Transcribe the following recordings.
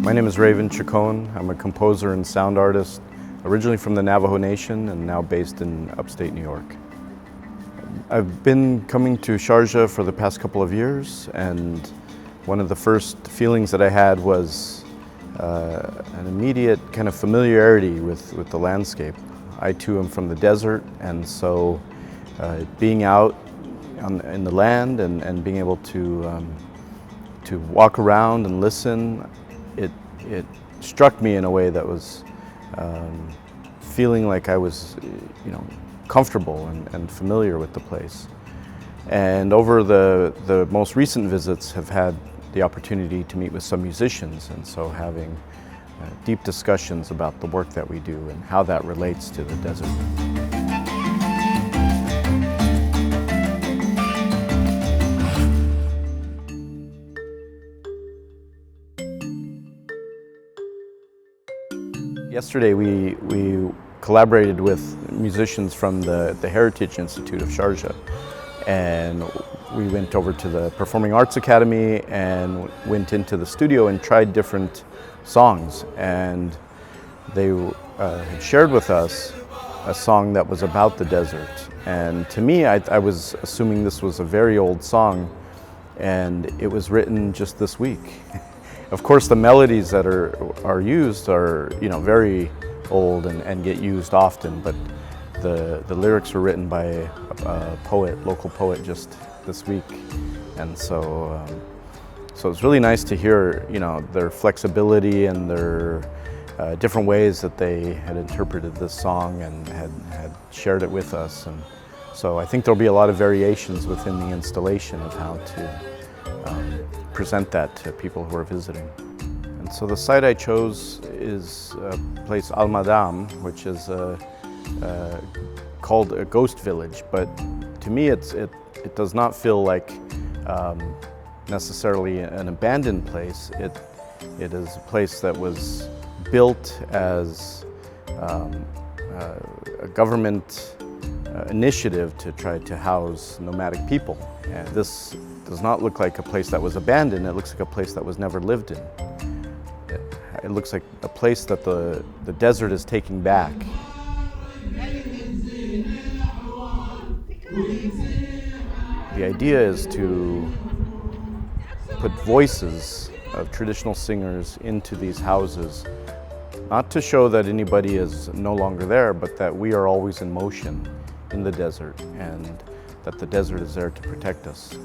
My name is Raven Chacon. I'm a composer and sound artist, originally from the Navajo Nation and now based in upstate New York. I've been coming to Sharjah for the past couple of years, and one of the first feelings that I had was an immediate kind of familiarity with the landscape. I too am from the desert, and so being out in the land and being able to walk around and listen, it struck me in a way that was feeling like I was, comfortable and familiar with the place. And over the most recent visits have had the opportunity to meet with some musicians, and so having deep discussions about the work that we do and how that relates to the desert. Yesterday we collaborated with musicians from the Heritage Institute of Sharjah, and we went over to the Performing Arts Academy and went into the studio and tried different songs, and they had shared with us a song that was about the desert. And to me, I was assuming this was a very old song, and it was written just this week. Of course, the melodies that are used are very old and get used often, but the lyrics were written by a local poet just this week, and so it's really nice to hear their flexibility and their different ways that they had interpreted this song and had shared it with us. And so I think there'll be a lot of variations within the installation of how to present that to people who are visiting. And so the site I chose is a place, Al-Madam, which is called a ghost village, but to me it does not feel like necessarily an abandoned place. It is a place that was built as a government initiative to try to house nomadic people. And this does not look like a place that was abandoned. It looks like a place that was never lived in. It looks like a place that the desert is taking back. The idea is to put voices of traditional singers into these houses, not to show that anybody is no longer there, but that we are always in motion in the desert, and that the desert is there to protect us.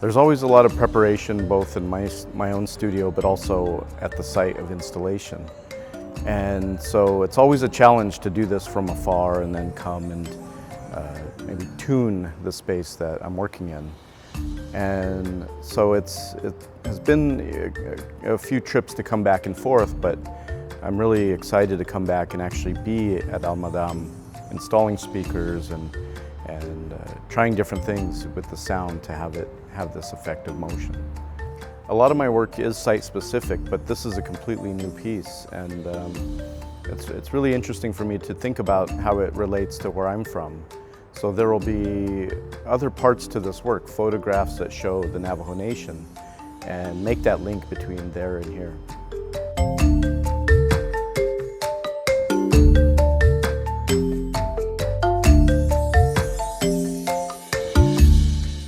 There's always a lot of preparation, both in my own studio, but also at the site of installation. And so it's always a challenge to do this from afar and then come and maybe tune the space that I'm working in. And so it has been a few trips to come back and forth, but I'm really excited to come back and actually be at Al-Madam, installing speakers and trying different things with the sound to have this effect of motion. A lot of my work is site-specific, but this is a completely new piece, and it's really interesting for me to think about how it relates to where I'm from. So there will be other parts to this work, photographs that show the Navajo Nation, and make that link between there and here.